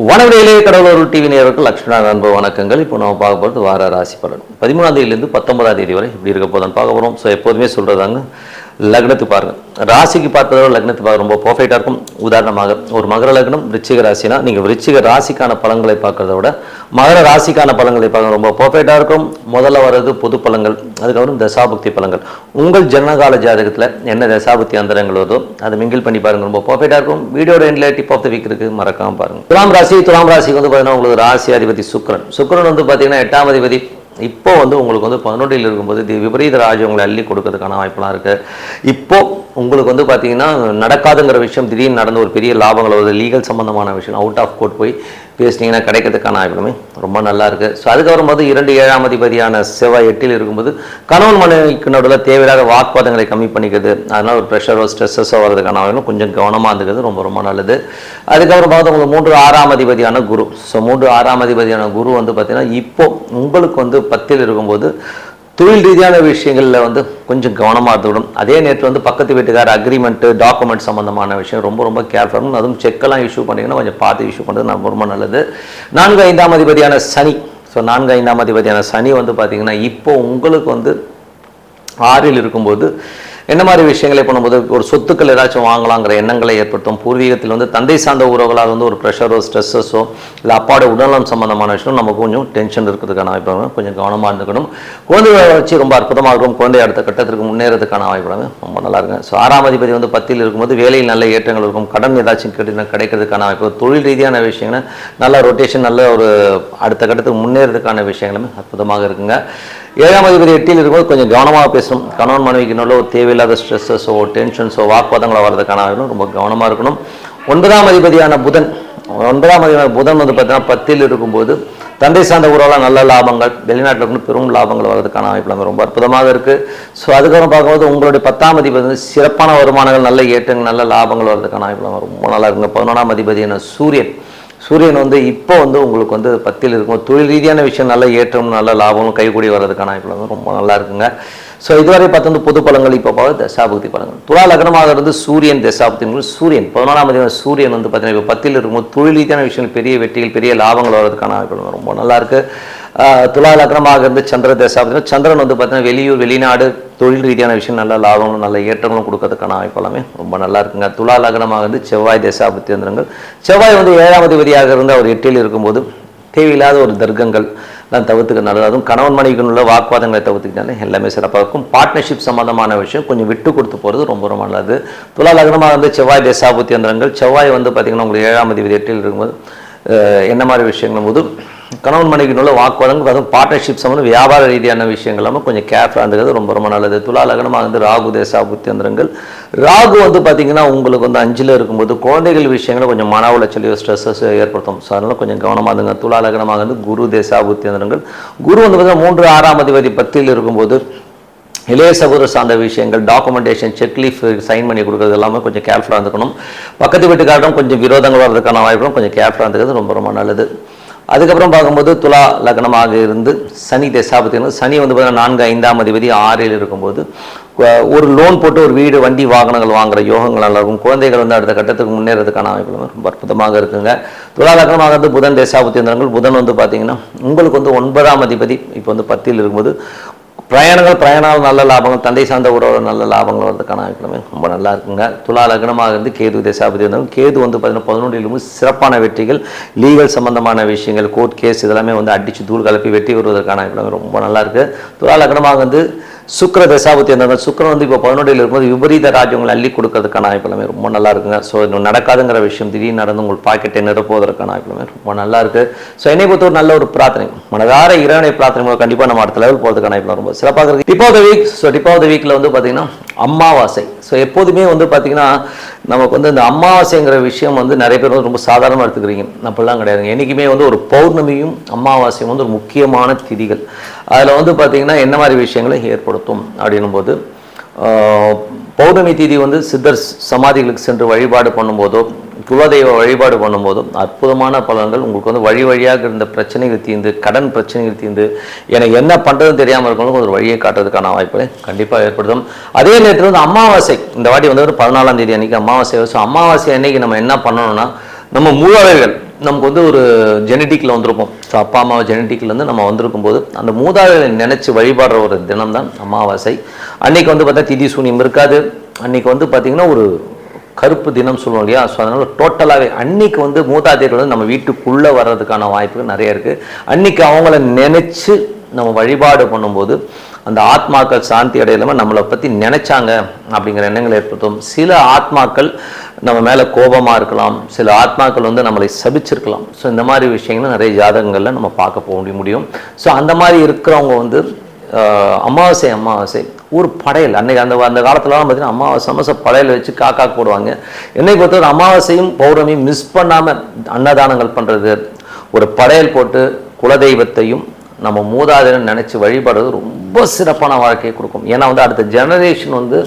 வனவிலையிலே கடவுளூர் TV நேயர்களுக்கு லட்சுமண அன்பு வணக்கங்கள். இப்போ நம்ம பார்க்க போகிறது வார ராசி பலன் 13ஆம் தேதியிலிருந்து 19ஆம் தேதி வரை இப்படி இருக்க போதுன்னு பார்க்க போகிறோம். ஸோ எப்போதுமே சொல்கிறதாங்க, லக்னத்து பாருங்கள், ராசிக்கு பார்ப்பதோட லக்னத்து பார்க்க ரொம்ப பர்ஃபெக்டாக இருக்கும். உதாரணமாக ஒரு மகர லக்னம் விருச்சிக ராசினா நீங்கள் விருச்சிக ராசிக்கான பலன்களை பார்க்கறத விட மகர ராசிக்கான பலன்களை பார்க்க ரொம்ப பர்ஃபெக்டாக இருக்கும். முதல்ல வர்றது பொது பலன்கள், அதுக்கப்புறம் தசாபுக்தி பலன்கள். உங்கள் ஜனகால ஜாதகத்தில் என்ன தசாபுக்தி அந்தரங்கள் வருதோ அதை மிங்கிள் பண்ணி பாருங்கள், ரொம்ப பர்ஃபெக்டாக இருக்கும். வீடியோட எண்டில் டிப் ஆஃப் த வீக் இருக்குது, மறக்காமல் பாருங்கள். துலாம் ராசிக்கு வந்து பார்த்தீங்கன்னா உங்களுக்கு ராசி அதிபதி சுக்கிரன் வந்து பார்த்தீங்கன்னா 8ஆம் அதிபதி. இப்போ வந்து உங்களுக்கு வந்து 11ல் இருக்கும்போது விபரீத ராஜ்யம் உங்களை அள்ளி கொடுக்கறதுக்கான வாய்ப்பெல்லாம் இருக்குது. இப்போ உங்களுக்கு வந்து பார்த்தீங்கன்னா நடக்காதுங்கிற விஷயம் திடீர்னு நடந்து ஒரு பெரிய லாபங்கள் வருது. லீகல் சம்பந்தமான விஷயம் அவுட் ஆஃப் கோர்ட் போய் பேசினீங்கன்னா கிடைக்கிறதுக்கான வாய்ப்புமே ரொம்ப நல்லா இருக்குது. ஸோ அதுக்கப்புறம் போது 2 7ஆம் அதிபதியான செவ்வாய் 8ல் இருக்கும்போது கணவன் மனைவிக்கு நடுவில் தேவையில்லாத வாக்குவாதங்களை கம்மி பண்ணிக்கிறது, அதனால் ஒரு ப்ரெஷரோ ஸ்ட்ரெஸ்ஸஸோ வரதுக்கான வாய்ப்பு கொஞ்சம் கவனமாக இருந்துக்கிறது ரொம்ப ரொம்ப நல்லது. அதுக்கப்புறம் பார்த்து உங்களுக்கு 3 6ஆம் அதிபதியான குரு. ஸோ 3 6ஆம் அதிபதியான குரு வந்து பார்த்தீங்கன்னா இப்போ உங்களுக்கு வந்து 10ல் இருக்கும்போது தொழில் ரீதியான விஷயங்களில் வந்து கொஞ்சம் கவனமாக இருந்துவிடும். அதே நேரத்தில் வந்து பக்கத்து வீட்டுக்கார அக்ரிமெண்ட்டு டாக்குமெண்ட் சம்மந்தமான விஷயம் ரொம்ப ரொம்ப கேர்ஃபுல்லாக, அதுவும் செக்கெல்லாம் இஷ்யூ பண்ணிங்கன்னா கொஞ்சம் பார்த்து இஷ்யூ பண்ணுறது ரொம்ப ரொம்ப நல்லது. 4 5ஆம் அதிபதியான சனி. ஸோ 4 5ஆம் அதிபதியான சனி வந்து பார்த்திங்கன்னா இப்போ உங்களுக்கு வந்து 6ல் இருக்கும்போது என்ன மாதிரி விஷயங்களை பண்ணும்போது ஒரு சொத்துக்கள் ஏதாச்சும் வாங்கலாங்கிற எண்ணங்களை ஏற்படுத்தும். பூர்வீகத்தில் வந்து தந்தை சார்ந்த உறவுகளால் வந்து ஒரு ப்ரெஷரோ ஸ்ட்ரெஸ்ஸஸோ இல்லை அப்பாவோட உடல்நலம் சம்பந்தமான விஷயம் நமக்கு கொஞ்சம் டென்ஷன் இருக்கிறதுக்கான வாய்ப்பு கொஞ்சம் கவனமாக இருந்துக்கணும். குழந்தை வளர்ச்சி ரொம்ப அற்புதமாக இருக்கும். குழந்தை அடுத்த கட்டத்திற்கு முன்னேறதுக்கான வாய்ப்பு ரொம்ப நல்லா இருக்கும். ஸோ 6ஆம் அதிபதி வந்து 10ல் இருக்கும்போது வேலையில் நல்ல ஏற்றங்கள் இருக்கும். கடன் ஏதாச்சும் கிடைக்கிறதுக்கான வாய்ப்பு, தொழில் ரீதியான விஷயங்கள் நல்ல ரொட்டேஷன், நல்ல ஒரு அடுத்த கட்டத்துக்கு முன்னேறதுக்கான விஷயங்களுமே அற்புதமாக இருக்குங்க. 7ஆம் அதிபதி 8ல் இருக்கும்போது கொஞ்சம் கவனமாக பேசணும். கணவன் மனைவிக்கு நல்ல ஒரு தேவையில்லாத ஸ்ட்ரெஸ்ஸஸோ டென்ஷன்ஸோ வாக்குவாதங்களோ வரதுக்கான ரொம்ப கவனமாக இருக்கணும். 9ஆம் அதிபதியான புதன் வந்து பார்த்தீங்கன்னா 10ல் இருக்கும்போது தந்தை சார்ந்த உறவுலாம் நல்ல லாபங்கள், வெளிநாட்டில் இருந்து பெரும் லாபங்கள் வர்றதுக்கான வாய்ப்பு ரொம்ப அற்புதமாக இருக்குது. ஸோ அதுக்கப்புறம் பார்க்கும்போது உங்களுடைய 10ஆம் அதிபதி வந்து சிறப்பான வருமானங்கள், நல்ல ஏற்றங்கள், நல்ல லாபங்கள் வர்றதுக்கான வாய்ப்பு ரொம்ப நல்லா இருக்குங்க. 11ஆம் அதிபதியான சூரியன் வந்து இப்போ வந்து உங்களுக்கு வந்து 10ல் இருக்கும். தொழில் ரீதியான விஷயம் நல்ல ஏற்றம், நல்ல லாபமும் கைகூடி வர்றதுக்கான வாய்ப்பு ரொம்ப நல்லா இருக்குங்க. ஸோ இதுவரை பார்த்து பொது பலன்கள். இப்போ பார்த்து தசாபுக்தி பலன்கள். துலா லக்னமாக இருந்து சூரியன் தசாபுக்தி. சூரியன் 11ஆம் அதிபதி சூரியன் வந்து பார்த்தீங்கன்னா இப்போ 10ல் இருக்கும்போது தொழில் ரீதியான விஷயங்கள் பெரிய வெற்றிகள், பெரிய லாபங்கள் வர்றதுக்கான வாய்ப்பு ரொம்ப நல்லா இருக்கு. துலா லக்னமாக இருந்து சந்திர தசாபுக்தி. சந்திரன் வந்து பார்த்தீங்கன்னா வெளியூர் வெளிநாடு தொழில் ரீதியான விஷயம் நல்ல லாபங்களும் நல்ல ஏற்றங்களும் கொடுக்கறதுக்கான வாய்ப்பு எல்லாமே ரொம்ப நல்லா இருக்குங்க. துலா லக்னமாக இருந்து செவ்வாய் தசாபுக்தி அந்தரங்கள். செவ்வாய் வந்து 7ஆம் அதிபதியாக இருந்து அவர் 8ல் இருக்கும்போது தேவையில்லாத ஒரு தர்க்கங்கள் நான் தவிர்த்துக்க நல்லது. அதுவும் கணவன் மனைவிக்குள்ள வாக்குவாதங்களை தவிர்த்துக்கிட்டாலே எல்லாமே சிறப்பாக இருக்கும். பார்ட்னர்ஷிப் சம்பந்தமான விஷயம் கொஞ்சம் விட்டு கொடுத்து போகிறது ரொம்ப ரொம்ப நல்லது. துலா லக்னமாக வந்து செவ்வாய் தசாபுக்தி அந்தரங்கள். செவ்வாய் வந்து பார்த்திங்கன்னா உங்களுக்கு 7ஆம் அதிபதி 8ல் இருக்கும்போது என்ன மாதிரி விஷயங்கள் போது கணவன் மனைவிக்குள்ள வாக்குவாதங்கள், அதுவும் பார்ட்னர்ஷிப் சம்பந்தம் வியாபார ரீதியான விஷயங்கள் எல்லாமே கொஞ்சம் கேர்ஃபுல்லாக இருந்தது ரொம்ப ரொம்ப நல்லது. துலா லக்னமாக வந்து ராகு தசாபுக்தி அந்தரங்கள். ராகு வந்து பார்த்திங்கன்னா உங்களுக்கு வந்து 5ல் இருக்கும்போது குழந்தைகள் விஷயங்களை கொஞ்சம் மன உளைச்சலையோ ஸ்ட்ரெஸ்ஸஸ் ஏற்படுத்தும். ஸோ அதனால் கொஞ்சம் கவனமாக இருந்துங்க. துலா லக்னமாக வந்து குரு தசாபுக்தி அந்தரங்கள். குரு வந்து பார்த்திங்கன்னா 3 6ஆம் அதிபதி 10ல் இருக்கும்போது இளைய சகோதர சார்ந்த விஷயங்கள், டாக்குமெண்டேஷன், செக்லீஃப் சைன் பண்ணி கொடுக்குறது எல்லாமே கொஞ்சம் கேர்ஃபுல்லாக இருந்துக்கணும். பக்கத்து வீட்டுக்காரரும் கொஞ்சம் விரோதங்கள் வர்றதுக்கான வாய்ப்பும் கொஞ்சம் கேர்ஃபுல்லாக இருந்துக்கிறது ரொம்ப ரொம்ப நல்லது. அதுக்கப்புறம் பார்க்கும்போது துலா லக்னமாக இருந்து சனி தசாபுக்தி. சனி வந்து பார்த்தீங்கன்னா 4 5ஆம் அதிபதி 6ல் இருக்கும்போது ஒரு லோன் போட்டு ஒரு வீடு, வண்டி, வாகனங்கள் வாங்குற யோகங்கள் நல்லா இருக்கும். குழந்தைகள் வந்து அடுத்த கட்டத்துக்கு முன்னேறதுக்கான வாய்ப்புகள் ரொம்ப அற்புதமாக இருக்குங்க. துலா லக்னமாக இருந்து புதன் தசாபுக்தி அந்தரங்கள். புதன் வந்து பார்த்தீங்கன்னா உங்களுக்கு வந்து 9ஆம் அதிபதி இப்போ வந்து 10ல் இருக்கும்போது பிரயாணங்கள் நல்ல லாபங்கள், தந்தை சார்ந்த உறவு நல்ல லாபங்கள் வரதுக்கான வாய்ப்புகளுமே ரொம்ப நல்லா இருக்குங்க. துலா லக்னமாக இருந்து கேது தசாபுக்தி இருந்தாலும் கேது வந்து பார்த்தீங்கன்னா 11ல் சிறப்பான வெற்றிகள், லீகல் சம்பந்தமான விஷயங்கள், கோர்ட் கேஸ் இதெல்லாமே வந்து அடித்து தூள் கலப்பி வெற்றி வருவதற்கான வாய்ப்புகளுமே ரொம்ப நல்லா இருக்குது. துலா லக்னமாக வந்து சுக்கிர தசாபுக்தி இருந்தாலும் சுக்கிரன் வந்து இப்போ 11ல் இருக்கும்போது விபரீத ராஜ்யங்களை அள்ளி கொடுக்கறதுக்கான வாய்ப்புகளுமே ரொம்ப நல்லா இருக்குங்க. ஸோ இன்னும் நடக்காதுங்கிற விஷயம் திடீர்னு நடந்து உங்கள் பாக்கெட்டை நிரப்புவதற்கான வாய்ப்புகளுமே ரொம்ப நல்லா இருக்குது. ஸோ என்னை பொறுத்த ஒரு நல்ல ஒரு பிரார்த்தனை, மனதார இறைவனை பிரார்த்தனை கண்டிப்பாக நம்ம அடுத்த லெவல் போகிறதுக்கான வாய்ப்பு ரொம்ப சிறப்பாக இருக்குது. Tip of the week. So tip of the வீக்கில் வந்து பார்த்திங்கன்னா அமாவாசை. ஸோ எப்போதுமே வந்து பார்த்திங்கன்னா நமக்கு வந்து இந்த அமாவாசைங்கிற விஷயம் வந்து நிறைய பேர் வந்து ரொம்ப சாதாரணமாக எடுத்துக்கிறீங்க. அப்படிலாம் கிடையாதுங்க. என்றைக்குமே வந்து ஒரு பௌர்ணமியும் அமாவாசையும் வந்து ஒரு முக்கியமான திதிகள். அதில் வந்து பார்த்திங்கன்னா என்ன மாதிரி விஷயங்களை ஏற்படுத்தும் அப்படின்னும் போது பௌர்ணமி திதி வந்து சித்தர் சமாதிகளுக்கு சென்று வழிபாடு பண்ணும்போதோ குலதெய்வ வழிபாடு பண்ணும்போதும் அற்புதமான பலன்கள் உங்களுக்கு வந்து வழியாக இருந்த பிரச்சனைகள் தீர்ந்து, கடன் பிரச்சனைகள் தீர்ந்து, எனக்கு என்ன பண்ணுறதுன்னு தெரியாமல் இருக்கவங்களுக்கு ஒரு வழியை காட்டுறதுக்கான வாய்ப்புகளை கண்டிப்பாக ஏற்படுத்தும். அதே நேரத்தில் வந்து அமாவாசை இந்த வாட்டி வந்து ஒரு 14ஆம் தேதி அன்றைக்கி அமாவாசை. ஸோ அமாவாசை அன்னைக்கு நம்ம என்ன பண்ணணும்னா நம்ம மூதாதையர்கள் நமக்கு வந்து ஒரு ஜெனட்டிக்கில் வந்திருப்போம். ஸோ அப்பா அம்மா ஜெனட்டிக்லேருந்து நம்ம வந்திருக்கும் போது அந்த மூதாதையரை நினச்சி வழிபாடுற ஒரு தினம் தான் அமாவாசை. அன்றைக்கி வந்து பார்த்தா திதி சூனியம் இருக்காது. அன்றைக்கி வந்து பார்த்திங்கன்னா ஒரு கருப்பு தினம் சொல்லுவோம் இல்லையா. ஸோ அதனால் டோட்டலாகவே அன்றைக்கி வந்து மூதாதையர்கள் வந்து நம்ம வீட்டுக்குள்ளே வர்றதுக்கான வாய்ப்புகள் நிறைய இருக்குது. அன்றைக்கி அவங்கள நினச்சி நம்ம வழிபாடு பண்ணும்போது அந்த ஆத்மாக்கள் சாந்தி அடையிலாமல் நம்மளை பற்றி நினைச்சாங்க அப்படிங்கிற எண்ணங்கள் ஏற்படுத்தும். சில ஆத்மாக்கள் நம்ம மேலே கோபமாக இருக்கலாம், சில ஆத்மாக்கள் வந்து நம்மளை சபிச்சிருக்கலாம். ஸோ இந்த மாதிரி விஷயங்களும் நிறைய ஜாதகங்களில் நம்ம பார்க்க போக முடியும். ஸோ அந்த மாதிரி இருக்கிறவங்க வந்து அமாவாசை ஒரு படையல் அன்னைக்கு அந்த காலத்துலலாம் பார்த்தீங்கன்னா அமாவாசை படையல் வச்சு காக்கா போடுவாங்க. என்னை பொறுத்தவரை அமாவாசையும் பௌர்ணமியும் மிஸ் பண்ணாமல் அன்னதானங்கள் பண்ணுறது, ஒரு படையல் போட்டு குலதெய்வத்தையும் நம்ம மூதாதையரை நினச்சி வழிபடுறது ரொம்ப சிறப்பான வாழ்க்கையை கொடுக்கும். ஏன்னா வந்து அடுத்த ஜெனரேஷன் வந்து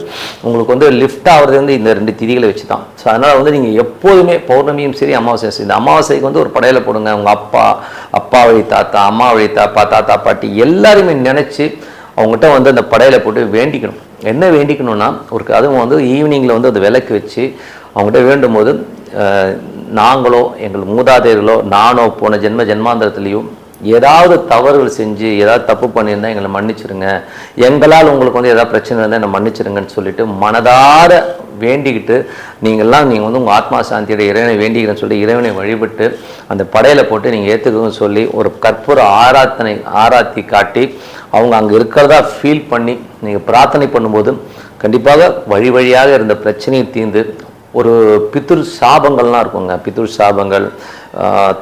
உங்களுக்கு வந்து லிஃப்ட் ஆகிறது வந்து இந்த 2 திதிகளை வச்சு தான். ஸோ அதனால் வந்து நீங்கள் எப்போதுமே பௌர்ணமியும் சரி அமாவாசையும் சரி, இந்த அமாவாசைக்கு வந்து ஒரு படையலை போடுங்க. உங்கள் அப்பா வழி தாத்தா, அம்மா வழி தாத்தா பாட்டி எல்லாருமே நினச்சி அவங்ககிட்ட வந்து அந்த படையலை போட்டு வேண்டிக்கணும். என்ன வேண்டிக்கணும்னா அதுவும் வந்து ஈவினிங்கில் வந்து அது விளக்கு வச்சு அவங்ககிட்ட வேண்டும் போது, நாங்களோ எங்கள் மூதாதையர்களோ நானோ போன ஜென்மாந்திரத்துலேயும் ஏதாவது தவறுகள் செஞ்சு ஏதாவது தப்பு பண்ணியிருந்தால் எங்களை மன்னிச்சிருங்க, எங்களால் உங்களுக்கு வந்து ஏதாவது பிரச்சனை இருந்தால் என்னை மன்னிச்சிருங்கன்னு சொல்லிட்டு மனதார வேண்டிக்கிட்டு நீங்கள் வந்து உங்கள் ஆத்மா சாந்தியோட இறைவனை வேண்டிக்கிறேன்னு சொல்லி இறைவனை வழிபட்டு அந்த படையலை போட்டு நீங்கள் ஏற்றுக்கணும்னு சொல்லி ஒரு கற்பூர ஆராத்தி காட்டி அவங்க அங்கே இருக்கிறதா ஃபீல் பண்ணி நீங்கள் பிரார்த்தனை பண்ணும்போது கண்டிப்பாக வழியாக இருந்த பிரச்சனையை தீர்ந்து ஒரு பித்ரு சாபங்கள்லாம் இருக்குங்க. பித்ரு சாபங்கள்,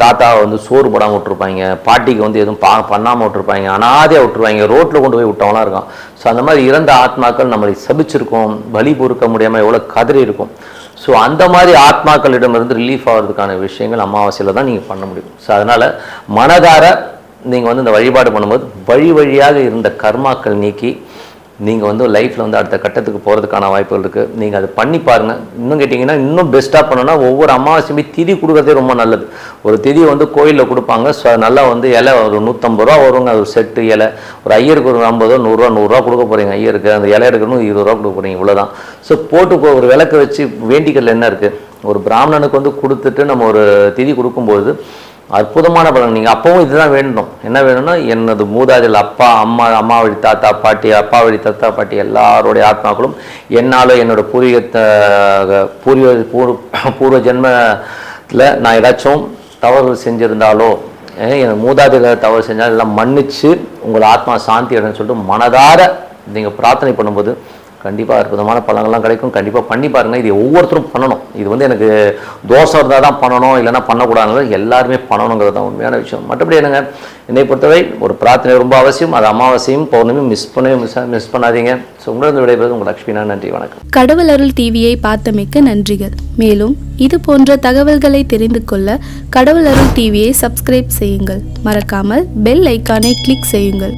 தாத்தாவை வந்து சோறு போடாமல் விட்டுருப்பாங்க, பாட்டிக்கு வந்து எதுவும் பண்ணாமல் விட்டுருப்பாங்க, அனாதையாக விட்டுருவாங்க, ரோட்டில் கொண்டு போய் விட்டவங்களாம் இருக்கும். ஸோ அந்த மாதிரி இறந்த ஆத்மாக்கள் நம்மளை சபிச்சிருக்கோம், பலி பொறுக்க முடியாமல் எவ்வளோ கதறி இருக்கும். ஸோ அந்த மாதிரி ஆத்மாக்களிடமிருந்து ரிலீஃப் ஆகிறதுக்கான விஷயங்கள் அமாவாசையில் தான் நீங்கள் பண்ண முடியும். ஸோ அதனால் மனதார நீங்கள் வந்து இந்த வழிபாடு பண்ணும்போது வழியாக இருந்த கர்மாக்கள் நீக்கி நீங்கள் வந்து லைஃப்பில் வந்து அடுத்த கட்டத்துக்கு போகிறதுக்கான வாய்ப்புகள் இருக்குது. நீங்கள் அதை பண்ணி பாருங்கள். இன்னும் கேட்டிங்கன்னா இன்னும் பெஸ்ட்டாக பண்ணணும்னா ஒவ்வொரு அமாவாசையுமே திதி கொடுக்குறதே ரொம்ப நல்லது. ஒரு திதி வந்து கோயிலில் கொடுப்பாங்க. ஸோ நல்லா வந்து இலை ஒரு 150 ரூபா வருங்க, அது ஒரு செட்டு இலை. ஒரு ஐயருக்கு ஒரு 50 100 ரூபா கொடுக்க போகிறீங்க ஐயருக்கு, அந்த இலை எடுக்கணும் 20 ரூபா கொடுக்க போகிறீங்க, இவ்வளோதான். ஸோ போட்டு ஒரு விளக்கு வச்சு வேண்டிக்கல என்ன இருக்குது, ஒரு பிராமணனுக்கு வந்து கொடுத்துட்டு நம்ம ஒரு திதி கொடுக்கும்போது அற்புதமான பலன். நீங்கள் அப்பவும் இதுதான் வேணும். என்ன வேணும்னா எனது மூதாதையர் அம்மா வழி தாத்தா பாட்டி, அப்பா வழி தாத்தா பாட்டி எல்லாருடைய ஆத்மாக்களும் என்னாலோ என்னோட பூர்வ ஜென்மத்தில் நான் ஏதாச்சும் தவறு செஞ்சுருந்தாலோ என் மூதாதையர் தவறு செஞ்சாலும் எல்லாம் மன்னிச்சு உங்களை ஆத்மா சாந்தி அடைன்னு சொல்லிட்டு மனதார நீங்கள் பிரார்த்தனை பண்ணும்போது கண்டிப்பாக அற்புதமான பலங்கள்லாம் கிடைக்கும். கண்டிப்பாக பண்ணி பாருங்கள். இது ஒவ்வொருத்தரும் பண்ணணும். இது வந்து எனக்கு தோசை இருந்தால் தான் பண்ணணும், இல்லைன்னா பண்ணக்கூடாது, எல்லாருமே பண்ணணுங்கிறது தான் உண்மையான விஷயம். மற்றபடி என்னங்க, என்னை பொறுத்தவரை ஒரு பிரார்த்தனை ரொம்ப அவசியம். அது அமாவாசையும் பௌர்ணமியும் மிஸ் பண்ணாதீங்க. ஸோ உங்களிடம் விடைபெறுவது உங்கள் லக்ஷ்மினா. நன்றி, வணக்கம். கடவுள் அருள் டிவியை பார்த்தமைக்கு நன்றிகள். மேலும் இது போன்ற தகவல்களை தெரிந்து கொள்ள கடவுள் அருள் டிவியை சப்ஸ்கிரைப் செய்யுங்கள். மறக்காமல் பெல் ஐக்கானை கிளிக் செய்யுங்கள்.